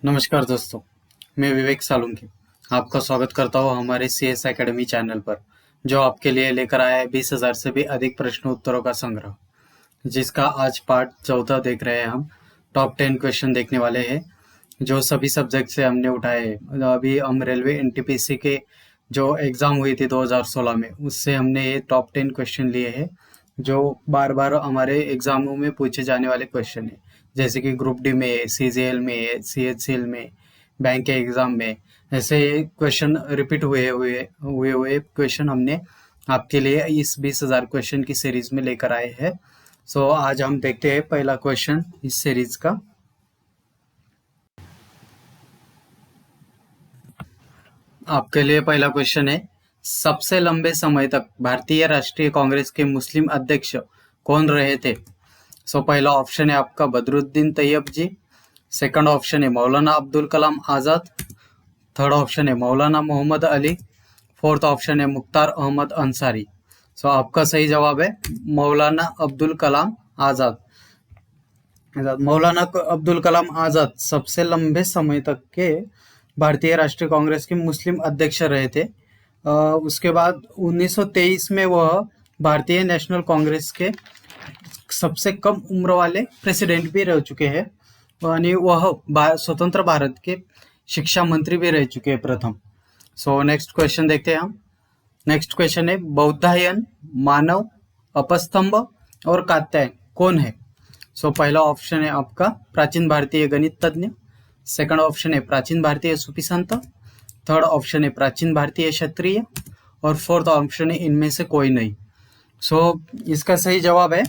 नमस्कार दोस्तों, मैं विवेक सालुंकी आपका स्वागत करता हूँ हमारे CS एकेडमी चैनल पर, जो आपके लिए लेकर आया है 20,000 से भी अधिक प्रश्न उत्तरों का संग्रह, जिसका आज पार्ट 14 देख रहे हैं हम। टॉप 10 क्वेश्चन देखने वाले हैं, जो सभी सब्जेक्ट से हमने उठाए हैं। अभी हम रेलवे NTPC के जो एग्ज़ाम हुई थी 2016 में, उससे हमने ये टॉप 10 क्वेश्चन लिए हैं, जो बार बार हमारे एग्ज़ामों में पूछे जाने वाले क्वेश्चन है। जैसे कि ग्रुप डी में, CGL में, CHCL में, बैंक के एग्ज़ाम में, ऐसे क्वेश्चन रिपीट हुए क्वेश्चन हमने आपके लिए इस 20,000 क्वेश्चन की सीरीज में लेकर आए हैं। सो आज हम देखते हैं पहला क्वेश्चन इस सीरीज का। आपके लिए पहला क्वेश्चन है, सबसे लंबे समय तक भारतीय राष्ट्रीय कांग्रेस के मुस्लिम अध्यक्ष कौन रहे थे? सो पहला ऑप्शन है आपका बदरुद्दीन तैयब जी, सेकंड ऑप्शन है मौलाना अब्दुल कलाम आज़ाद, थर्ड ऑप्शन है मौलाना मोहम्मद अली, फोर्थ ऑप्शन है मुख्तार अहमद अंसारी। सो आपका सही जवाब है मौलाना अब्दुल कलाम आज़ाद। मौलाना अब्दुल कलाम आज़ाद सबसे लंबे समय तक के भारतीय राष्ट्रीय कांग्रेस के मुस्लिम अध्यक्ष रहे थे। उसके बाद 1923 में वह भारतीय नेशनल कांग्रेस के सबसे कम उम्र वाले प्रेसिडेंट भी रह चुके हैं, यानी वह स्वतंत्र भारत के शिक्षा मंत्री भी रह चुके हैं प्रथम। सो नेक्स्ट क्वेश्चन देखते हैं हम। नेक्स्ट क्वेश्चन है, बौद्धायन, मानव, अपस्तंभ और कात्यायन कौन है? सो पहला ऑप्शन है आपका प्राचीन भारतीय गणित तज्ञ, सेकंड ऑप्शन है प्राचीन भारतीय सूफी संत, थर्ड ऑप्शन है प्राचीन भारतीय क्षत्रिय, और फोर्थ ऑप्शन है इनमें से कोई नहीं। सो इसका सही जवाब है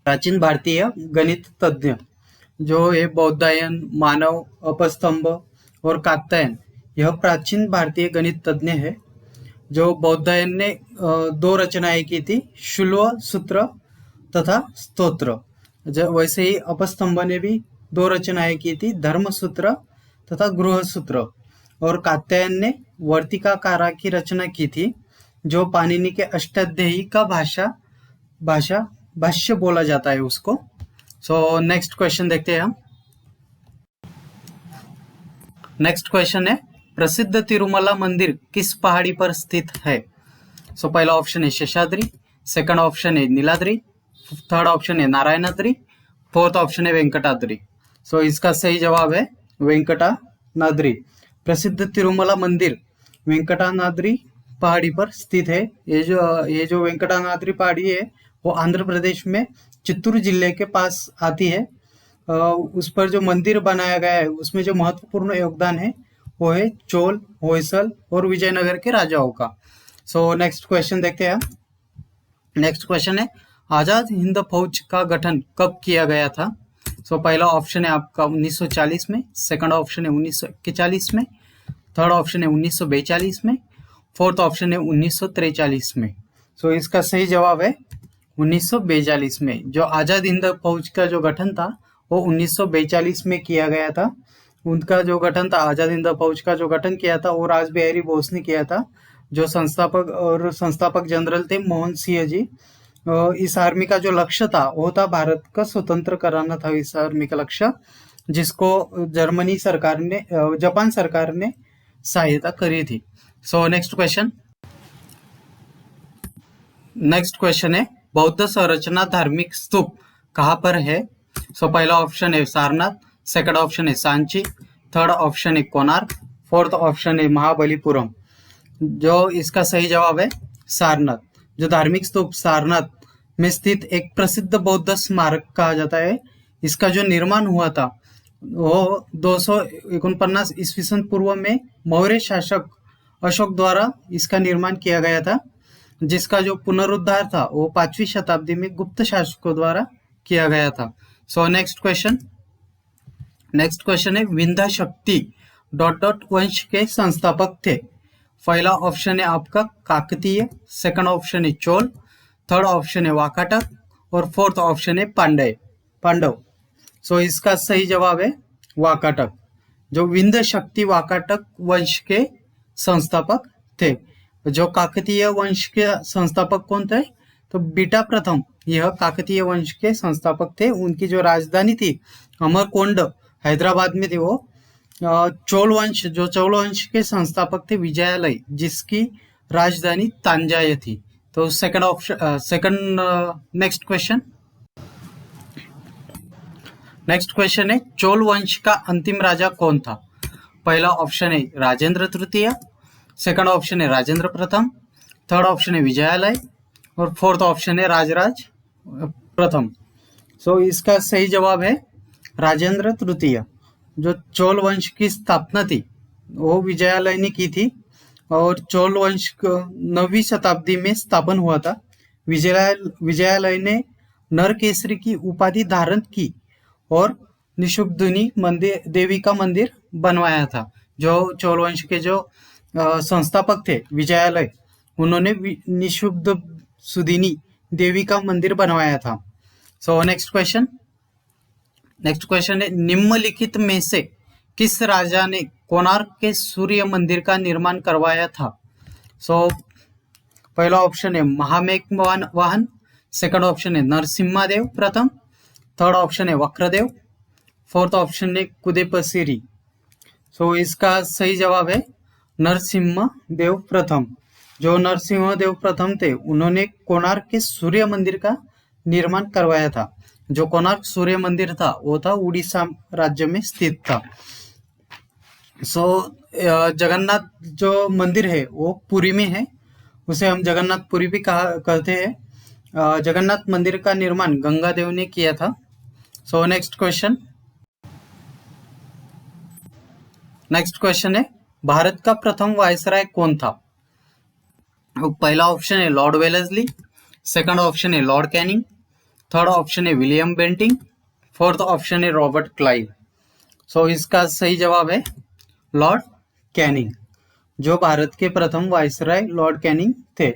प्राचीन भारतीय गणित तज्ञ, जो है बौद्धायन, मानव, अपस्तंभ और कात्यायन, यह प्राचीन भारतीय गणित तज्ञ है। जो बौद्धायन ने दो रचनाएं की थी, शुल्व सूत्र तथा स्तोत्र। वैसे ही अपस्तंभ ने भी दो रचनाएं की थी, धर्म सूत्र तथा गृह सूत्र। और कात्यायन ने वर्तिकाकारा की रचना की थी, जो पाणिनि के अष्टाध्यायी का भाष्य बोला जाता है उसको। सो नेक्स्ट क्वेश्चन देखते हैं हम। नेक्स्ट क्वेश्चन है, प्रसिद्ध तिरुमला मंदिर किस पहाड़ी पर स्थित है? सो पहला ऑप्शन है शेषाद्री, सेकंड ऑप्शन है नीलाद्री, थर्ड ऑप्शन है नारायणाद्री, फोर्थ ऑप्शन है वेंकटाद्री। सो इसका सही जवाब है वेंकटानाद्री। प्रसिद्ध तिरुमला मंदिर वेंकटानाद्री पहाड़ी पर स्थित है। ये जो वेंकटानाद्री पहाड़ी है, वो आंध्र प्रदेश में चित्तूर जिले के पास आती है। उस पर जो मंदिर बनाया गया है, उसमें जो महत्वपूर्ण योगदान है वो है चोल, होयसल और विजयनगर के राजाओं का। सो नेक्स्ट क्वेश्चन देखते हैं। नेक्स्ट क्वेश्चन है, आजाद हिंद फौज का गठन कब किया गया था? सो पहला ऑप्शन है आपका 1940 में, सेकंड ऑप्शन है 1941 में, थर्ड ऑप्शन है 1942 में, फोर्थ ऑप्शन है 1943 में। सो इसका सही जवाब है 1942 में। जो आजाद हिंद फौज का जो गठन था वो 1942 में किया गया था। उनका जो गठन था, आजाद हिंद फौज का जो गठन किया था, वो राज बिहारी बोस ने किया था, जो संस्थापक जनरल थे मोहन सिंह जी। इस आर्मी का जो लक्ष्य था वो था भारत का स्वतंत्र कराना था इस आर्मी का लक्ष्य, जिसको जापान सरकार ने सहायता करी थी। सो नेक्स्ट क्वेश्चन है, बौद्ध संरचना धार्मिक स्तूप कहाँ पर है? सो पहला ऑप्शन है सारनाथ, सेकंड ऑप्शन है सांची, थर्ड ऑप्शन है कोणार्क, फोर्थ ऑप्शन है महाबलीपुरम। जो इसका सही जवाब है सारनाथ। जो धार्मिक स्तूप सारनाथ में स्थित एक प्रसिद्ध बौद्ध स्मारक कहा जाता है। इसका जो निर्माण हुआ था वो 249 ईस्वी सन पूर्व में मौर्य शासक अशोक द्वारा इसका निर्माण किया गया था, जिसका जो पुनरुद्धार था वो 5वीं शताब्दी में गुप्त शासकों द्वारा किया गया था। सो नेक्स्ट क्वेश्चन है, विंध्य शक्ति ... वंश के संस्थापक थे। पहला ऑप्शन है आपका काकतीय, सेकंड ऑप्शन है चोल, थर्ड ऑप्शन है वाकाटक और फोर्थ ऑप्शन है पांडव। सो इसका सही जवाब है वाकाटक। जो विंध्य शक्ति वाकाटक वंश के संस्थापक थे। जो काकतीय वंश के संस्थापक कौन थे? तो बीटा प्रथम यह काकतीय वंश के संस्थापक थे। उनकी जो राजधानी थी अमरकोंड हैदराबाद में थी, वो चोल वंश, जो चोल वंश के संस्थापक थे विजयालय, जिसकी राजधानी तांजाय थी। तो सेकंड ऑप्शन, नेक्स्ट क्वेश्चन है चोल वंश का अंतिम राजा कौन था? पहला ऑप्शन है राजेंद्र तृतीय, सेकंड ऑप्शन है राजेंद्र प्रथम, थर्ड ऑप्शन है विजयालय और फोर्थ ऑप्शन है राजराज प्रथम। सो इसका सही जवाब है राजेंद्र तृतीय। जो चोल वंश की स्थापना थी वो विजयालय ने की थी और चोल वंश 9वीं शताब्दी में स्थापन हुआ था। विजयालय ने नरकेसरी की उपाधि धारण की और निशुम्भदिनी मंदिर, देवी का मंदिर बनवाया था। जो चोल वंश के जो संस्थापक थे विजयालय, उन्होंने निशुम्भदिनी देवी का मंदिर बनवाया था। सो नेक्स्ट क्वेश्चन है निम्नलिखित में से किस राजा ने कोणार्क के सूर्य मंदिर का निर्माण करवाया था? सो पहला ऑप्शन है महामेघवाहन, सेकंड ऑप्शन है नरसिम्हादेव प्रथम, थर्ड ऑप्शन है वक्रदेव, फोर्थ ऑप्शन है कुदेपसिरी। सो इसका सही जवाब है नरसिम्हादेव प्रथम। जो नरसिम्हादेव प्रथम थे उन्होंने कोणार्क के सूर्य मंदिर का निर्माण करवाया था। जो कोणार्क सूर्य मंदिर था वो था उड़ीसा राज्य में स्थित था। सो जगन्नाथ जो मंदिर है वो पुरी में है, उसे हम जगन्नाथपुरी भी कहते हैं। जगन्नाथ मंदिर का निर्माण गंगादेव ने किया था। सो नेक्स्ट क्वेश्चन है भारत का प्रथम वायसराय कौन था? पहला ऑप्शन है लॉर्ड वेलेस्ली, सेकंड ऑप्शन है लॉर्ड कैनिंग, थर्ड ऑप्शन है विलियम बेंटिंग, फोर्थ ऑप्शन है रॉबर्ट क्लाइव। सो इसका सही जवाब है लॉर्ड कैनिंग। जो भारत के प्रथम वायसराय लॉर्ड कैनिंग थे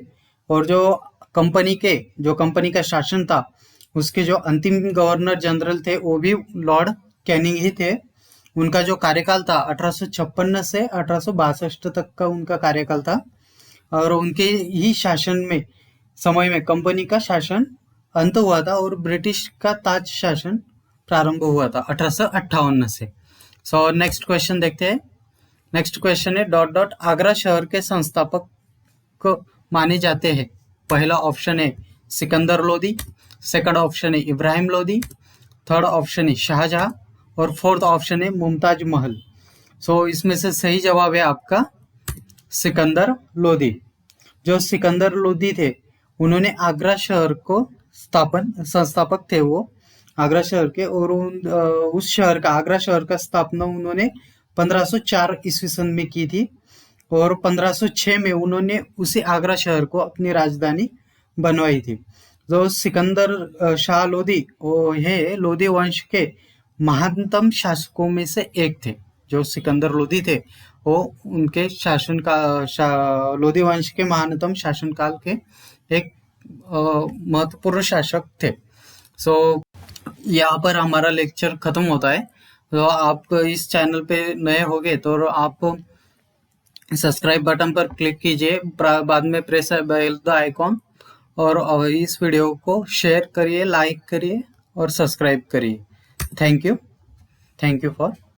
और जो कंपनी का शासन था उसके जो अंतिम गवर्नर जनरल थे वो भी लॉर्ड कैनिंग ही थे। उनका जो कार्यकाल था 1856 से 1862 तक का उनका कार्यकाल था और उनके ही समय में कंपनी का शासन अंत हुआ था और ब्रिटिश का ताज शासन प्रारंभ हुआ था 1858 से। सो नेक्स्ट क्वेश्चन देखते हैं। नेक्स्ट क्वेश्चन है आगरा शहर के संस्थापक को माने जाते हैं। पहला ऑप्शन है सिकंदर लोदी, सेकंड ऑप्शन है इब्राहिम लोदी, थर्ड ऑप्शन है शाहजहां और फोर्थ ऑप्शन है मुमताज महल। सो इसमें से सही जवाब है आपका सिकंदर लोदी। जो सिकंदर लोदी थे उन्होंने आगरा शहर को संस्थापक थे वो आगरा शहर के, और उस शहर का आगरा शहर का स्थापना उन्होंने 1504 ईस्वी सन में की थी और 1506 में उन्होंने उसी आगरा शहर को अपनी राजधानी बनवाई थी। जो सिकंदर शाह लोदी वो है लोदी वंश के महानतम शासकों में से एक थे। जो सिकंदर लोदी थे वो उनके लोदी वंश के महानतम शासनकाल के एक महत्वपूर्ण शासक थे। सो यहाँ पर हमारा लेक्चर खत्म होता है। तो आप इस चैनल पे नए होंगे तो आप सब्सक्राइब बटन पर क्लिक कीजिए, बाद में प्रेस बेल द आइकॉन और इस वीडियो को शेयर करिए, लाइक करिए और सब्सक्राइब करिए। Thank you for